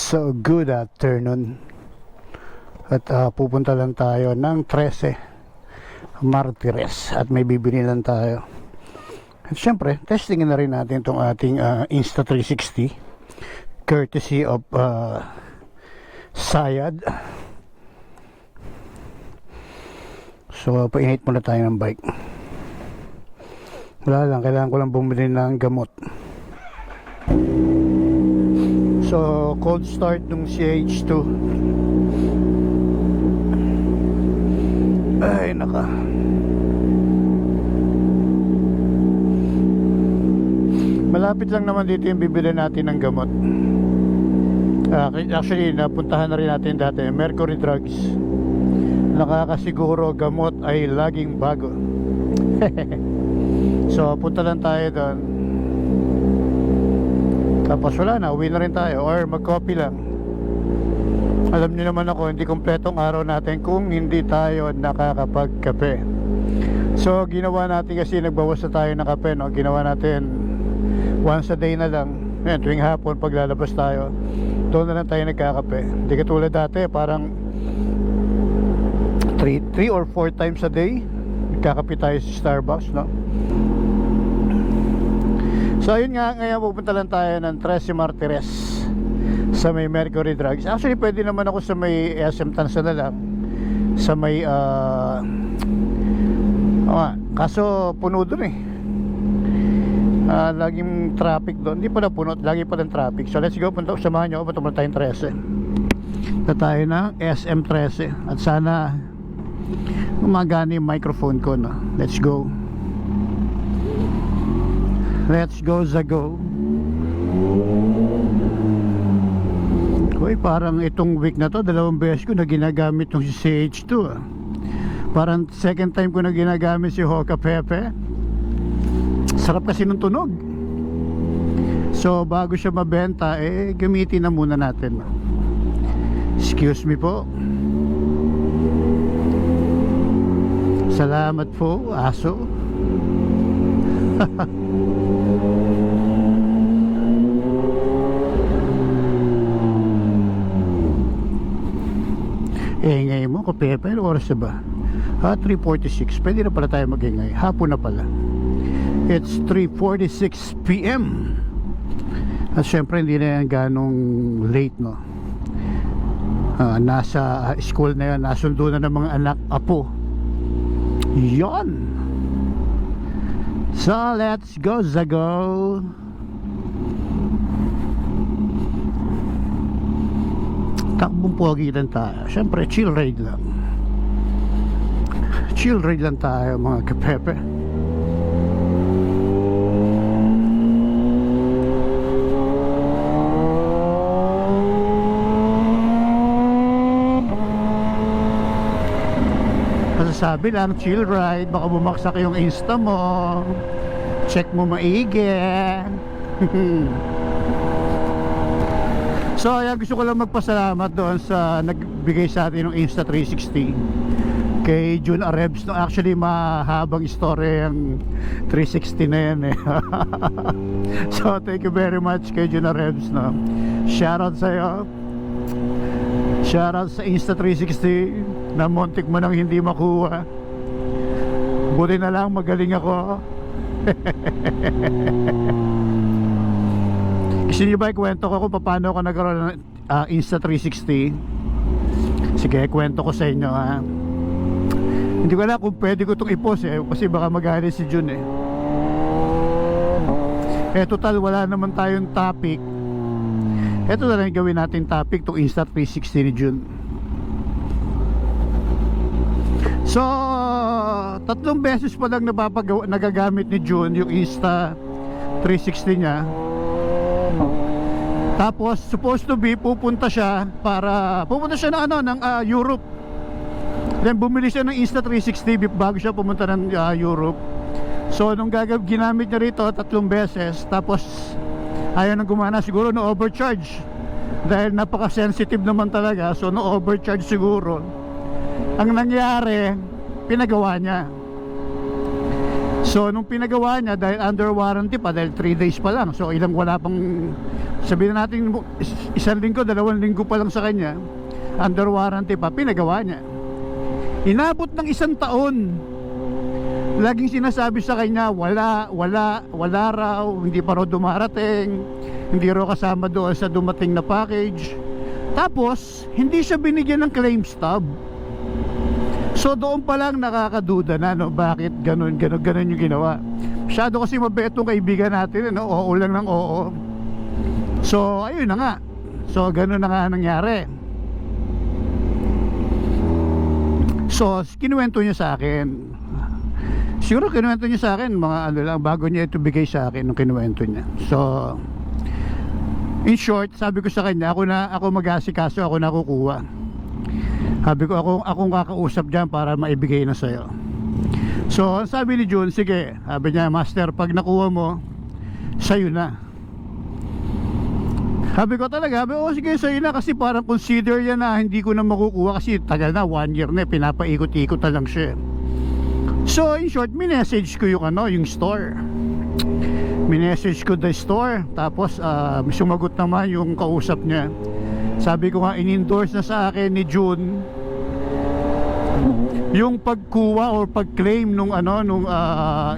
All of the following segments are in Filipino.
So, good afternoon. At pupunta lang tayo ng 13 Martires at may bibili lang tayo. At syempre, testingin na rin natin itong ating Insta360 courtesy of Sayad. So, painit muna tayo ng bike. Wala lang, kailangan ko lang bumili ng gamot. So, cold start nung CH2. Ay, naka. Malapit lang naman dito yung bibili natin ng gamot. Actually, napuntahan na rin natin dati, Mercury Drugs. Nakakasiguro gamot ay laging bago. So, punta lang tayo doon. Tapos wala na, uwi na rin tayo or mag-coffee lang. Alam niyo naman ako, hindi kompletong araw natin kung hindi tayo nakakapagkape. So ginawa natin kasi nagbawas na tayo ng kape, no? Ginawa natin once a day na lang. Yan, tuwing hapon pag lalabas tayo, doon na lang tayo nagkakape. Hindi katulad dati, parang 3 or 4 times a day nagkakape tayo sa Starbucks, no? So ayun nga, ngayon pupunta lang tayo ng 13 Martires sa may Mercury Drugs. Actually pwede naman ako sa may SM Tansa na lang, sa may kaso puno doon eh. Laging traffic doon. Hindi pala puno, lagi pa ng traffic. So let's go, samahan nyo ako, punta muna tayong 13. Punta tayo ng SM 13 at sana gumagana yung microphone ko, no? Let's go. Let's go, Zago. Uy, parang itong week na to, 2 beses ko na ginagamit yung si CH2 Parang second time ko na ginagamit si Hoka Pepe. Sarap kasi ng tunog. So bago siya mabenta, gamitin na muna natin. Excuse me po. Salamat po, aso. Ingay mo, Kapepe, ano oras na ba? 3:46, pwede na pala tayo mag-ingay. Hapon na pala. It's 3:46 PM. At syempre hindi na yan ganong late, no? Nasa school na yan, nasundo na ng mga anak, apo. Yon. So let's go, Zago. Takbong pogi lang tayo. Siyempre chill ride lang. Chill ride lang tayo, mga Kapepe. Masasabi lang, chill ride. Baka bumaksak yung Insta mo. Check mo maigi. So ayan, gusto ko lang magpasalamat doon sa nagbigay sa atin ng Insta360 kay June Arebs, no? Actually mahabang story yung 360 na yan eh. So thank you very much kay June Arebs, no? Shoutout sa'yo. Shoutout sa Insta360 na muntik mo nang hindi makuha. Buti na lang magaling ako. Gusto niyo ba ikwento ko kung paano ako nagkaroon ng Insta360? Sige, kwento ko sa inyo, ha. Hindi ko alam kung pwede ko itong i-post kasi baka magalit si June total wala naman tayong topic. Ito na lang gawin natin topic, itong Insta360 ni June. So 3 beses pa lang nagagamit ni June yung Insta360 niya. Tapos supposed to be pupunta siya ng Europe. Then bumili siya ng Insta360 bago siya pumunta ng Europe. So nung ginamit niya rito 3 beses, tapos ayaw nang gumana, siguro na overcharge dahil napaka-sensitive naman talaga. So no overcharge siguro. Ang nangyari, pinagawa niya. So nung pinagawa niya, dahil under warranty pa, dahil 3 days pa lang, so wala pang sabihin na natin 1 linggo, 2 linggo pa lang sa kanya, under warranty pa, pinagawa niya. Inabot ng 1 taon. Laging sinasabi sa kanya, wala raw, hindi pa raw dumarating, hindi raw kasama doon sa dumating na package. Tapos hindi siya binigyan ng claim stub. So doon pa lang nakakaduda na, no, bakit ganun yung ginawa. Masyado kasi mabait tong kaibigan natin, no? Oo lang ng oo. So ayun na nga. So ganun na nga nangyari. So kinuwento niya sa akin. Siguro kinuwento niya sa akin mga ano lang, bago niya ito bigay sa akin nung kinuwento niya. So in short, sabi ko sa kanya, ako mag-asikaso, ako na kukuha. Sabi ko, akong kakausap dyan para maibigay na sa'yo. So sabi ni June, sige, sabi niya, master, pag nakuha mo, sa'yo na. Sabi ko talaga, sige, sa'yo na, kasi parang consider yan na hindi ko na makukuha kasi tagal na, 1 year na, pinapaikot-ikot na lang siya. So in short, minessage ko yung store. Minessage ko the store. Tapos sumagot naman yung kausap niya. Sabi ko nga, in-endorse na sa akin ni June yung pagkuha or pag-claim nung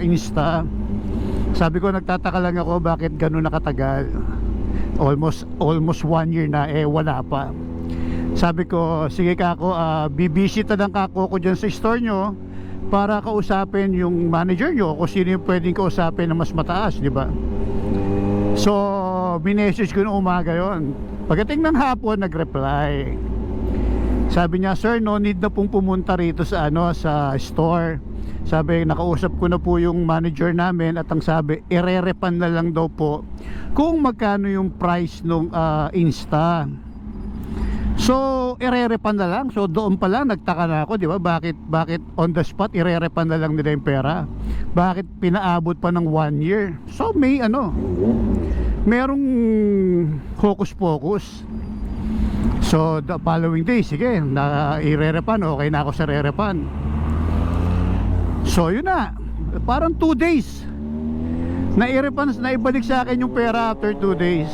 Insta. Sabi ko, nagtataka lang ako bakit ganun nakatagal. Almost 1 year na, wala pa. Sabi ko, sige kako, bibisita lang kako ko dyan sa store nyo para kausapin yung manager nyo kung sino yung pwedeng kausapin na mas mataas, di ba? So minessage ko noong umaga yon. Pagdating ng hapon, nag-reply. Sabi niya, sir, no need na pong pumunta rito sa sa store. Sabi, nakausap ko na po yung manager namin at ang sabi, ire-refund na lang daw po kung magkano yung price nung Insta. So ire-refund na lang. So doon pa lang nagtaka na ako, di ba? Bakit on the spot ire-refund na lang nila yung pera? Bakit pinaabot pa ng 1 year? So may merong hocus pocus. So the following day, sige, na i-refund, okay na ako sa re-refund. So yun na, parang 2 days na i-refund, na ibalik sa akin yung pera after 2 days.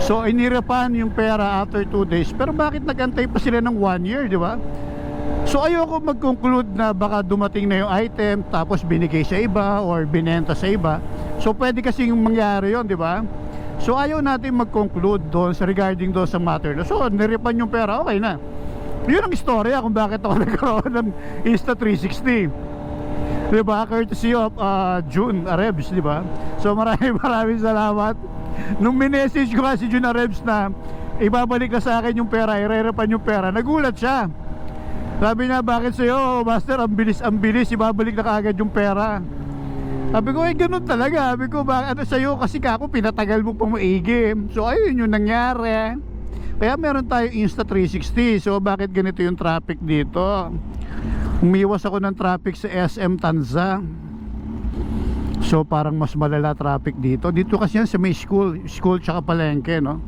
So inirapan yung pera after 2 days. Pero bakit nagantay pa sila ng 1 year, di ba? So ayoko mag-conclude na baka dumating na yung item tapos binigay sa iba or binenta sa iba. So pwede kasing mangyari yon, di ba? So ayaw natin mag-conclude doon sa regarding doon sa matter. So niripan yung pera, okay na. Yun ang istorya kung bakit ako nagkaroon ng Insta360, di ba? Courtesy of June Arebs, di ba? So maraming salamat. Nung minessage ko kasi June Arebs na ibabalik na sa akin yung pera, ire-repan yung pera, nagulat siya. Sabi niya, bakit sa'yo, master, ang bilis, ibabalik na kaagad yung pera. Sabi ko, ganun talaga. Sabi ko, bakit sa'yo, kasi kako pinatagal mo pang maigi. So ayun yung nangyari. Kaya meron tayo Insta360. So bakit ganito yung traffic dito? Umiwas ako ng traffic sa SM Tanza. So parang mas malala traffic dito. Dito kasi yan sa may school tsaka palengke, no?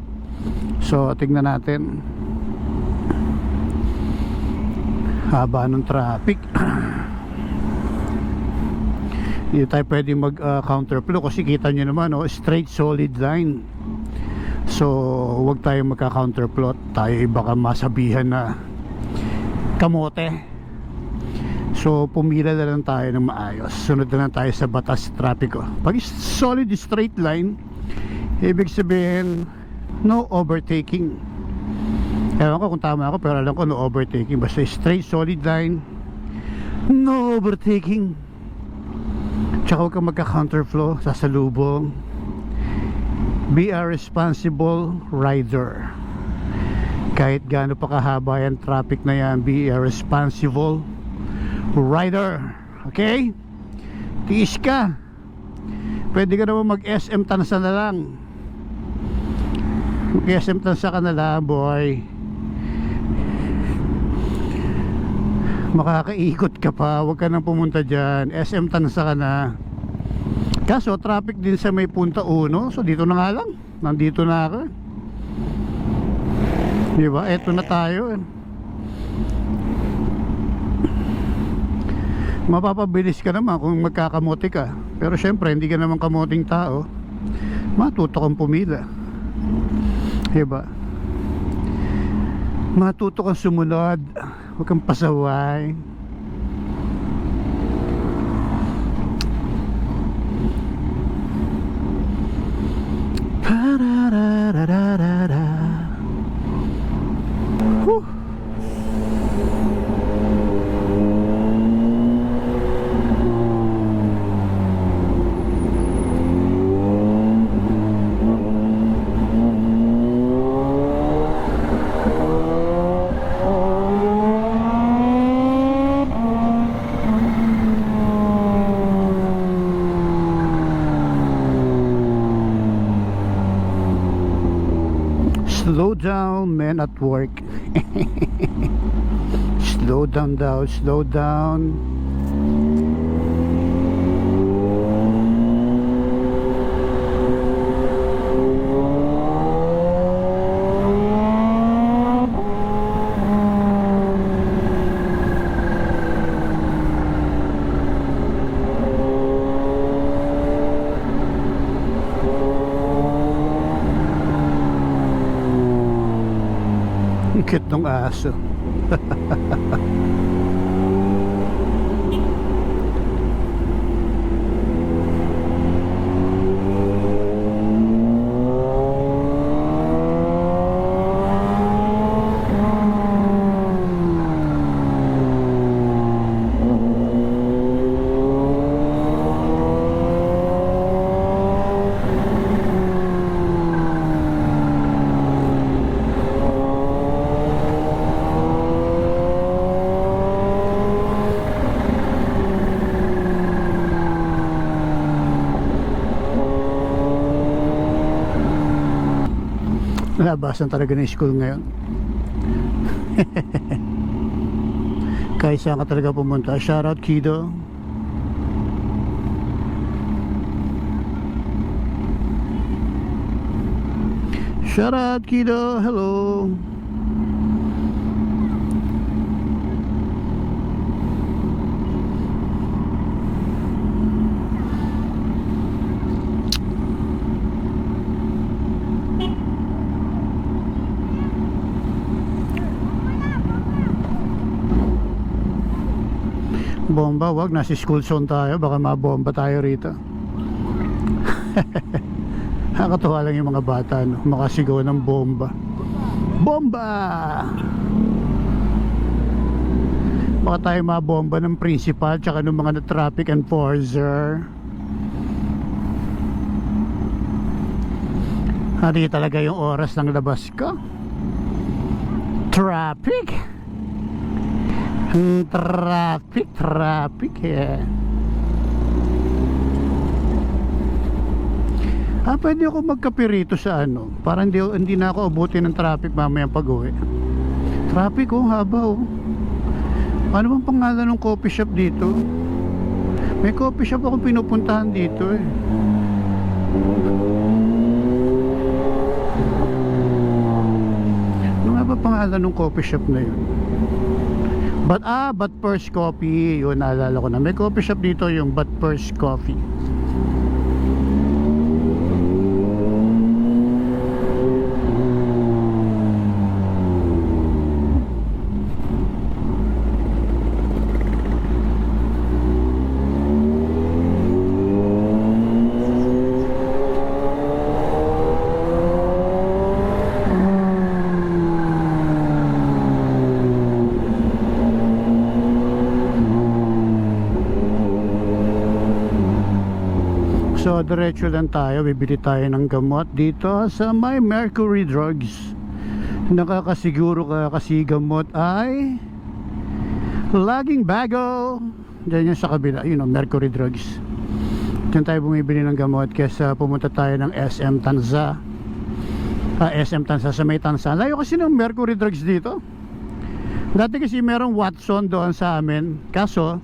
So tingnan natin. Haba ng traffic. Hindi tayo pwede mag counterflow kasi kita nyo naman, straight solid line. So huwag tayo magka counterflow. Tayo baka masabihan na kamote. So pumila na lang tayo ng maayos. Sunod na lang tayo sa batas trapiko. Pag solid straight line, ibig sabihin no overtaking. Ewan ko kung tama ako, pero alam ko no overtaking. Basta straight solid line, no overtaking. Tsaka huwag kang magka-counterflow, sasalubong. Be a responsible rider. Kahit gaano pa kahaba yan traffic na yan, be a responsible rider. Okay? Tiis ka. Pwede ka naman mag-SM Tansa na lang. Mag-SM Tansa ka na lang, boy. Makakaikot ka pa, huwag ka nang pumunta dyan. SM Tansa ka na. Kaso traffic din sa may punta 1. So dito na nga lang, nandito na ako. Diba, eto na tayo. Mapapabilis ka naman kung magkakamote ka. Pero syempre hindi ka naman kamoting tao, matuto kang pumila, diba? Matuto kang sumunod, huwag kang pasaway. Pararararara. Whew. Slow down, men at work. Slow down daw, slow down. Ang cute ng aso. Labasan talaga ng school ngayon. Kahit saan ka talaga pumunta. Shoutout Kido. Shoutout Kido. Hello. Bomba, wag, nasa school zone tayo, baka mabomba tayo rito. Nakakatuwa lang yung mga bata, no? Makasigaw ng bomba. Bomba! Baka tayo mabomba ng principal tsaka ng mga traffic enforcer. Hindi talaga yung oras ng labas ko. Traffic! Traffic, yeah. Pwede ako magkape rito sa ano, para hindi na ako abutin ng traffic mamaya pag-uwi. Traffic, oh, haba, oh. Ano bang pangalan ng coffee shop dito? May coffee shop akong pinupuntahan dito, eh. Ano nga ba pangalan ng coffee shop na yun? But First Coffee, yun, naalala ko na. May coffee shop dito, yung But First Coffee. So diretso lang tayo, bibili tayo ng gamot dito sa My Mercury Drugs. Nakakasiguro ka kasi gamot ay laging bago. Diyan yan sa kabila, Mercury Drugs. Diyan tayo bumibili ng gamot kesa pumunta tayo ng SM Tanza. SM Tanza sa may Tanza. Layo kasi ng Mercury Drugs dito. Dati kasi merong Watson doon sa amin. Kaso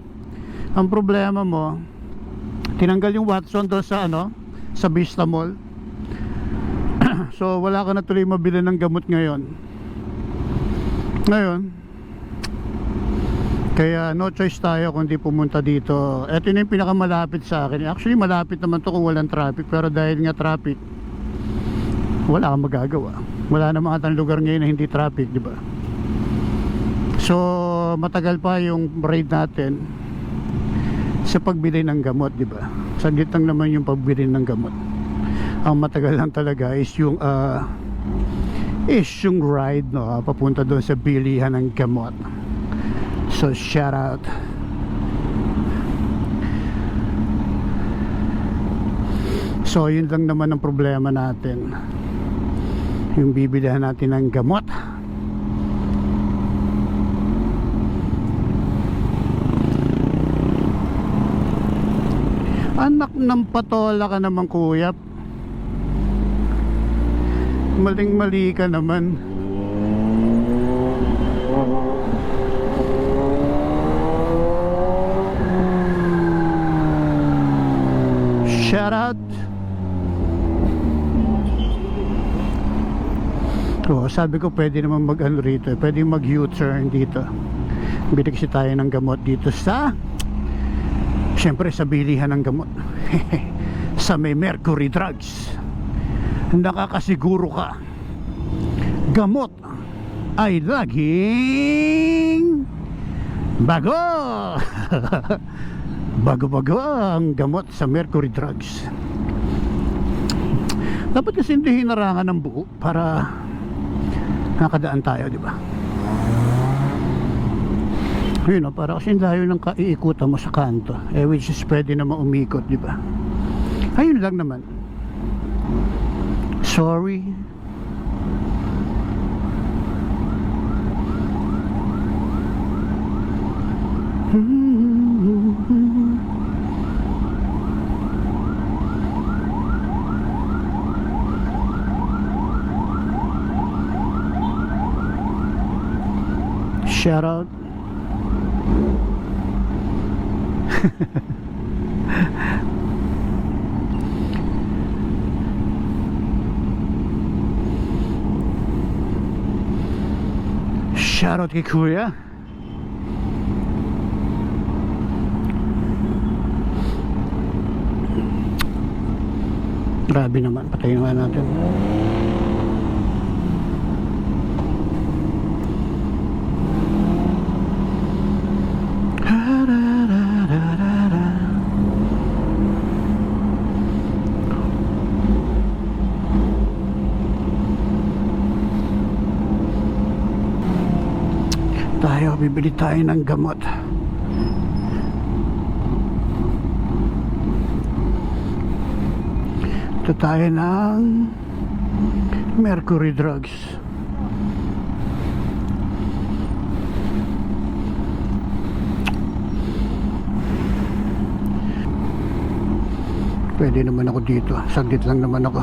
ang problema mo, tinanggal yung Watson doon sa sa Vista Mall. So wala ka na tuloy mabili ng gamot ngayon. Kaya no choice tayo kundi pumunta dito. Ito na yung pinakamalapit sa akin. Actually malapit naman to kung walang traffic, pero dahil nga traffic, wala kang magagawa. Wala namang atang lugar ngayon na hindi traffic, di ba? So matagal pa yung ride natin sa pagbili ng gamot, di ba? Saglit lang naman yung pagbili ng gamot. Ang matagal lang talaga is yung ride, no, papunta doon sa bilihan ng gamot. So shout out. So yun lang naman ang problema natin, yung bibilihan natin ng gamot. Anak ng patola ka naman, kuya. Maling mali ka naman. Shout out. Oh, sabi ko pwede naman mag-ano rito, pwede mag U-turn dito. Bili kasi tayo ng gamot dito sa, syempre sa bilihan ng gamot. Sa may Mercury Drugs. Nakakasiguro ka, gamot ay laging bago. Bago-bago ang gamot sa Mercury Drugs. Dapat kasi hindi hinarangan ng buo para nakadaan tayo, di ba? Yun, no, para kasi layo ng iikutan mo sa kanto, which is pwede naman umikot, di ba? Ayun lang naman. Sorry. Shout out. Shout out kay Kuya. Grabe naman, patayin naman natin. Bibili tayo ng gamot. Ito tayo ng Mercury Drugs. Pwede naman ako dito, saglit lang naman ako.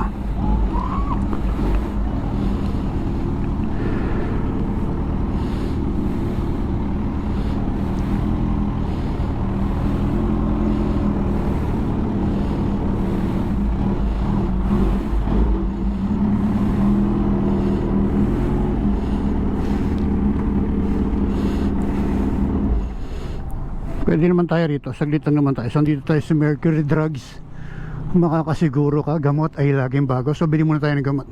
Pwede naman tayo rito, saglit lang naman tayo. So dito tayo sa Mercury Drugs. Makakasiguro ka, gamot ay laging bago. So bili muna tayo ng gamot.